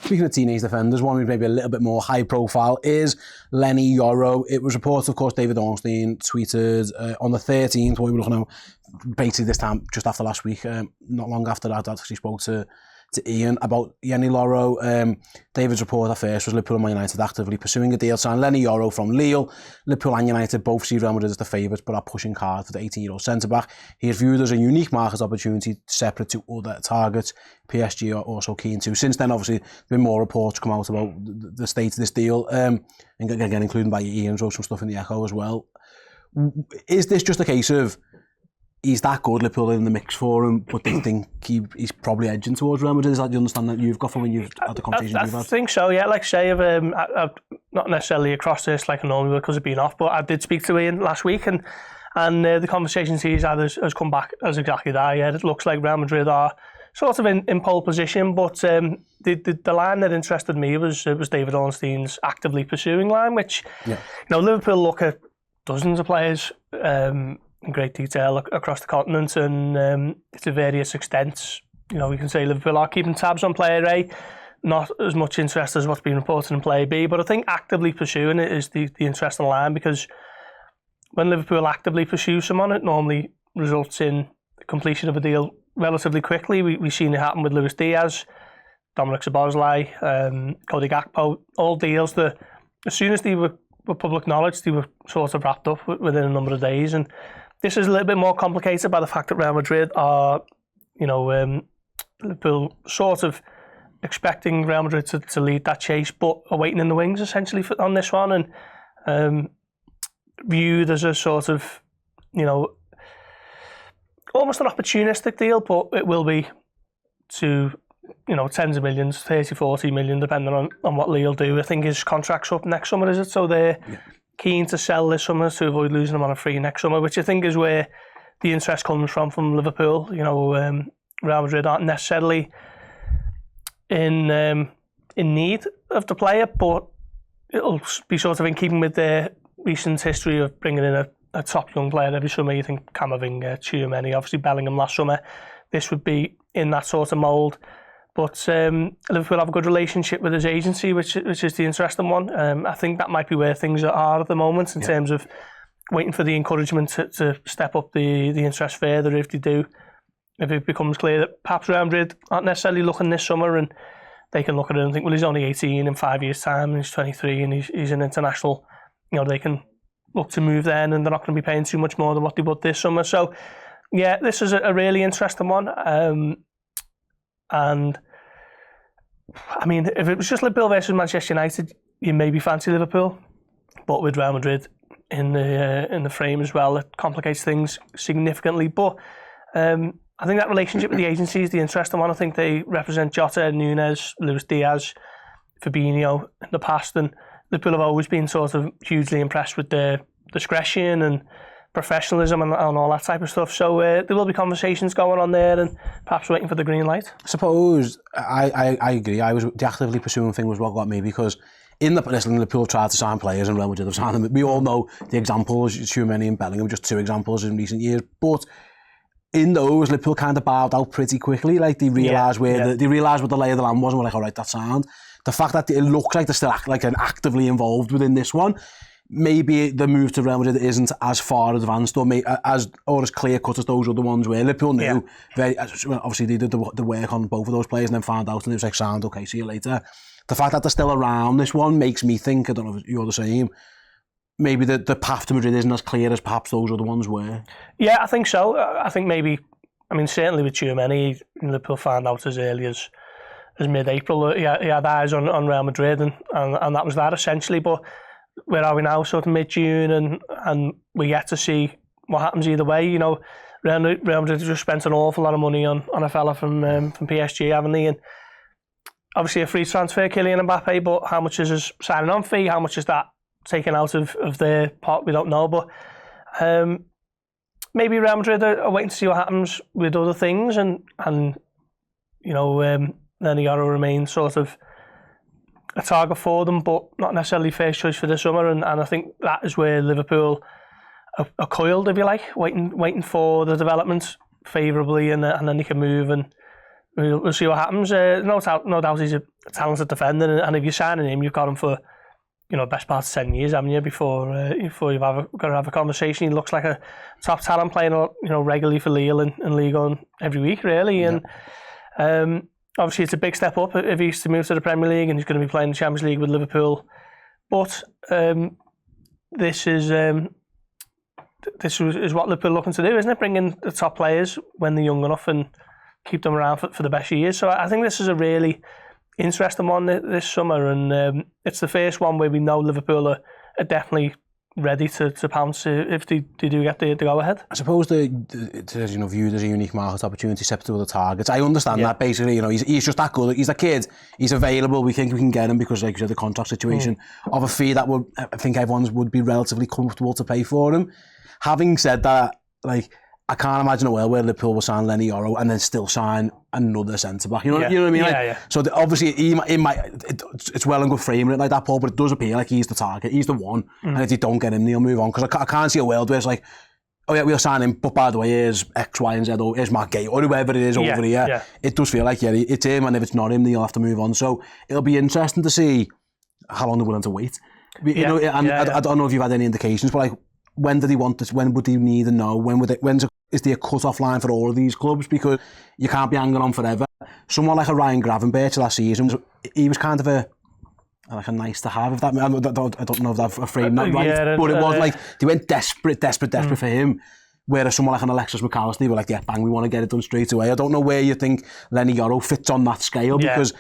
speaking of teenage defenders, one who's maybe a little bit more high profile is Leny Yoro. It was reported, of course, David Ornstein tweeted on the 13th, what we were looking at, basically this time just after last week, not long after that, I actually spoke to Ian about Leny Yoro. David's report at first was Liverpool and Man United actively pursuing a deal to sign Leny Yoro from Lille. Liverpool and United both see Real Madrid as the favourites but are pushing hard for the 18-year-old centre-back. He is viewed as a unique market opportunity separate to other targets. PSG are also keen to. Since then, obviously, there have been more reports come out about the state of this deal, and again, including by Ian, wrote some stuff in the Echo as well. Is this just a case of he's that good, Liverpool in the mix for him, but they think he's probably edging towards Real Madrid? Is that the understanding that you've got from when you've had the conversation you've had? I think so, yeah. Like I say, I've not necessarily across this like I normally would because I've been off, but I did speak to Ian last week, and the conversations he's had has come back as exactly that. Yeah, it looks like Real Madrid are sort of in pole position, but the line that interested me was David Ornstein's actively pursuing line, which, Liverpool look at dozens of players, in great detail across the continent and to various extents. We can say Liverpool are keeping tabs on player A, not as much interest as what's been reported in player B, but I think actively pursuing it is the interesting line, because when Liverpool actively pursue someone, it normally results in the completion of a deal relatively quickly. We've seen it happen with Luis Diaz, Dominic Szoboszlai, Cody Gakpo, all deals that as soon as they were public knowledge, they were sort of wrapped up within a number of days. And this is a little bit more complicated by the fact that Real Madrid are, Liverpool sort of expecting Real Madrid to lead that chase, but are waiting in the wings essentially on this one, and viewed as a sort of, almost an opportunistic deal, but it will be to, tens of millions, 30, 40 million, depending on what Lille do. I think his contract's up next summer, is it? So they're keen to sell this summer to avoid losing him on a free next summer, which I think is where the interest comes from Liverpool. Real Madrid aren't necessarily in need of the player, but it'll be sort of in keeping with their recent history of bringing in a top young player every summer. You think Camavinga, Tchouaméni, obviously Bellingham last summer. This would be in that sort of mould. But Liverpool have a good relationship with his agency, which is the interesting one. I think that might be where things are at the moment in terms of waiting for the encouragement to step up the interest further if they do. If it becomes clear that perhaps Real Madrid aren't necessarily looking this summer, and they can look at it and think, well, he's only 18 in 5 years' time, and he's 23 and he's an international, they can look to move then, and they're not going to be paying too much more than what they would this summer. So, yeah, this is a really interesting one. And I mean, if it was just Liverpool versus Manchester United, you maybe fancy Liverpool, but with Real Madrid in the frame as well, it complicates things significantly. But I think that relationship with the agency is the interesting one. I think they represent Jota, Nunes, Luis Diaz, Fabinho in the past, and Liverpool have always been sort of hugely impressed with their discretion and professionalism and all that type of stuff. So there will be conversations going on there, and perhaps waiting for the green light. I suppose I agree. The actively pursuing thing was what got me, because Liverpool tried to sign players and Real Madrid have signed them. We all know the examples, Tchouaméni and Bellingham, just two examples in recent years. But in those, Liverpool kind of bowed out pretty quickly. Like they realised they realised what the lay of the land was, and were like, all right, that's sound. The fact that it looks like they're still actively involved within this one, maybe the move to Real Madrid isn't as far advanced or as clear cut as those other ones where Liverpool knew obviously they did the work on both of those players and then found out, and it was like, sound, okay, see you later. The fact that they're still around this one makes me think, I don't know if you're the same, maybe the path to Madrid isn't as clear as perhaps those other ones were. Yeah, I think so. I think maybe, certainly with Tchouaméni, Liverpool found out as early as mid-April. He had eyes on Real Madrid, and that was that essentially. But where are we now? Sort of mid-June, and we yet to see what happens either way. Real Madrid just spent an awful lot of money on a fella from PSG, haven't they? And obviously a free transfer, Kylian Mbappe, but how much is his signing on fee? How much is that taken out of their pot? We don't know, but maybe Real Madrid are waiting to see what happens with other things, and Leny Yoro remains sort of a target for them, but not necessarily first choice for the summer. And I think that is where Liverpool are coiled, if you like, waiting for the development favourably, and then they can move and we'll see what happens. No doubt he's a talented defender, and if you're signing him, you've got him for best part of 10 years, haven't you? Before you've got to have a conversation. He looks like a top talent, playing regularly for Lille and Ligue 1 every week, really. And obviously, it's a big step up if he's to move to the Premier League, and he's going to be playing the Champions League with Liverpool. But this is what Liverpool are looking to do, isn't it? Bring in the top players when they're young enough and keep them around for the best years. So I think this is a really interesting one this summer, and it's the first one where we know Liverpool are definitely ready to pounce if they do get the go ahead. I suppose it's viewed as a unique market opportunity separate to other targets. I understand that basically, he's just that good. He's a kid. He's available. We think we can get him because, like you said, the contract situation of a fee that I think everyone would be relatively comfortable to pay for him. Having said that, I can't imagine a world where Liverpool will sign Leny Yoro and then still sign another centre-back. You know what I mean? So obviously, it's well and good framing it like that, Paul, but it does appear like he's the target. He's the one. And if they don't get him, they'll move on. Because I can't see a world where it's like, oh yeah, we'll sign him, but by the way, here's X, Y, and Z, or here's Matt Gay, or whoever it is over here. Yeah. It does feel like, it's him, and if it's not him, then you'll have to move on. So it'll be interesting to see how long they're willing to wait. I don't know if you've had any indications, but when do they want this? When would they need to know? Is there a cut-off line for all of these clubs? Because you can't be hanging on forever. Someone like a Ryan Gravenberch last season, he was kind of a nice to have. If that, I don't know if I've framed that right, but it was they went desperate for him. Whereas someone like an Alexis McAllister, they were like, bang, we want to get it done straight away. I don't know where you think Leny Yoro fits on that scale, because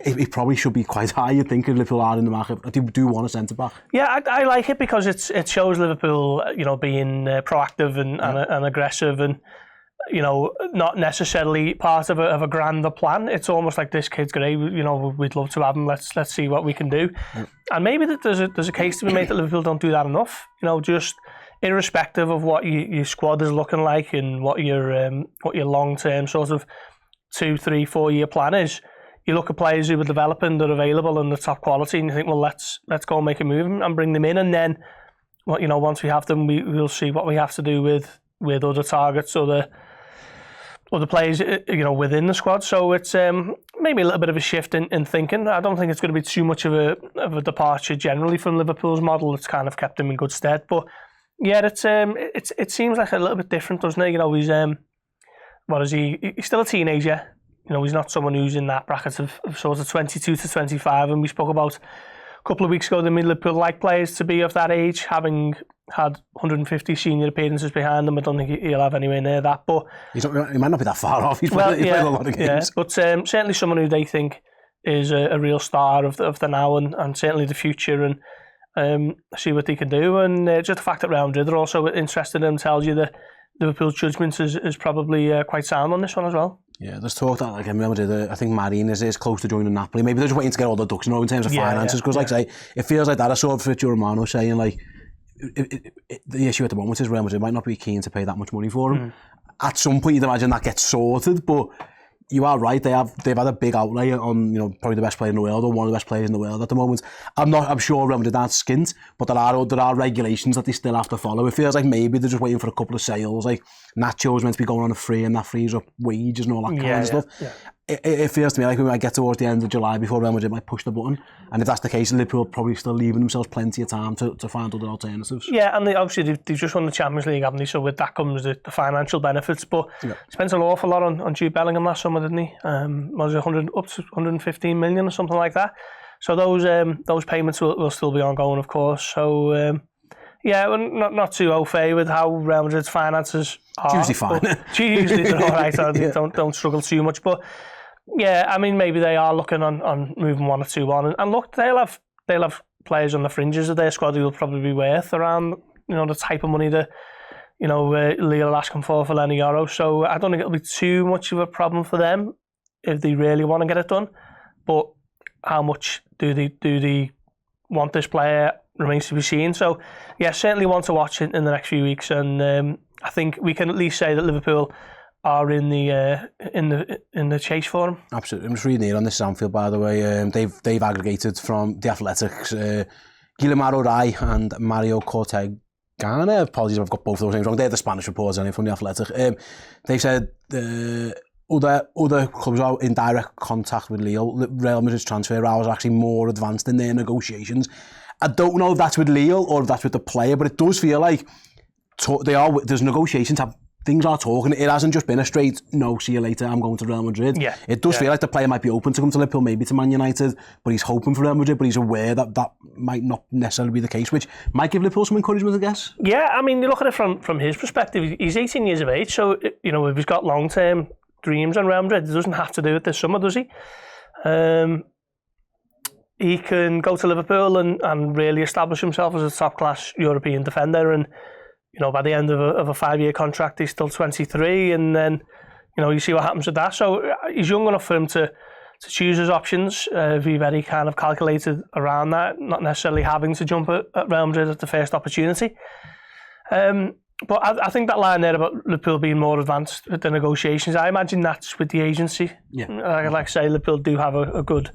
it probably should be quite high, you'd think, if Liverpool are in the market. They do want a centre-back. Yeah, I like it because it shows Liverpool, being proactive and aggressive and, not necessarily part of a grander plan. It's almost like, this kid's great, we'd love to have him, let's see what we can do. And maybe there's a case to be made that Liverpool don't do that enough, just irrespective of what your squad is looking like and what your long-term sort of 2, 3, 4 year plan is. You look at players who are developing, they're available and they're top quality, and you think, well, let's go and make a move and bring them in, and then, once we have them, we'll see what we have to do with other targets or the players, within the squad. So it's maybe a little bit of a shift in thinking. I don't think it's going to be too much of a departure generally from Liverpool's model. It's kind of kept them in good stead, but yeah, it seems like a little bit different, doesn't it? He's what is he? He's still a teenager. He's not someone who's in that bracket of sort of 22 to 25. And we spoke about a couple of weeks ago the Liverpool like players to be of that age, having had 150 senior appearances behind them. I don't think he'll have anywhere near that. But he might not be that far off. He's played a lot of games. Yeah, but certainly someone who they think is a real star of the now and certainly the future, and see what they can do. And just the fact that Real Madrid are also interested in him tells you that Liverpool's judgment is probably quite sound on this one as well. Yeah, there's talk that Real Madrid, I think Marin is close to joining Napoli. Maybe they're just waiting to get all the ducks in terms of finances. Because, like I say, it feels like that. I saw Fabrizio Romano saying, the issue at the moment is Real Madrid might not be keen to pay that much money for him. At some point, you'd imagine that gets sorted, but you are right. They've had a big outlay on probably the best player in the world, or one of the best players in the world at the moment. I'm sure Real Madrid aren't skint, but there are regulations that they still have to follow. It feels like maybe they're just waiting for a couple of sales. Like Nacho's meant to be going on a free, and that frees up wages and all that kind of stuff. Yeah. It feels to me like we might get towards the end of July before Real Madrid might push the button, and if that's the case, Liverpool probably still leaving themselves plenty of time to find other alternatives. Yeah, and obviously they've just won the Champions League, haven't they? So with that comes the financial benefits. But spent an awful lot on Jude Bellingham last summer, didn't he? Was it up to 115 million or something like that? So those payments will still be ongoing, of course. So we're not too au fait with how Real Madrid's finances are. Usually fine. Usually they're all right. Don't struggle too much, but. Yeah, I mean, maybe they are looking on moving one or two on, and look, they'll have players on the fringes of their squad who will probably be worth around the type of money that Lille are asking for Leny Yoro. So I don't think it'll be too much of a problem for them if they really want to get it done. But how much do they want this player remains to be seen. So yeah, certainly want to watch it in the next few weeks, and I think we can at least say that Liverpool are in the chase for him. Absolutely. I'm just reading here on this Anfield, by the way. They've aggregated from the Athletics, Guillermo Rai and Mario Cortegana. Apologies if I've got both of those names wrong. They're the Spanish reporters from the Athletic. They said other clubs are in direct contact with Lille. Real Madrid's transfer hours are actually more advanced in their negotiations. I don't know if that's with Lille or if that's with the player, but it does feel like there's negotiations. Things are talking. It hasn't just been a straight, no, see you later, I'm going to Real Madrid. Yeah. It does feel like the player might be open to come to Liverpool, maybe to Man United, but he's hoping for Real Madrid, but he's aware that that might not necessarily be the case, which might give Liverpool some encouragement, I guess. Yeah, I mean, you look at it from his perspective, he's 18 years of age, so, you know, if he's got long-term dreams on Real Madrid, he doesn't have to do it this summer, does he? He can go to Liverpool and really establish himself as a top-class European defender, and you know, by the end of a 5-year contract, he's still 23, and then, you know, you see what happens with that. So he's young enough for him to choose his options, be very kind of calculated around that, not necessarily having to jump at Real Madrid at the first opportunity. But I think that line there about Liverpool being more advanced with the negotiations, I imagine that's with the agency. Yeah. Like I say, Liverpool do have a good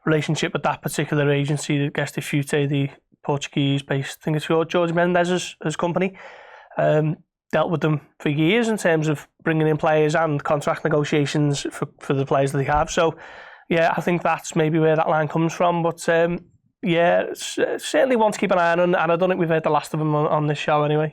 relationship with that particular agency, Gesti Fute, the Portuguese-based, I think it's George Mendes's company. Dealt with them for years in terms of bringing in players and contract negotiations for the players that they have. So, yeah, I think that's maybe where that line comes from. But, yeah, certainly one to keep an eye on, and I don't think we've heard the last of them on this show anyway.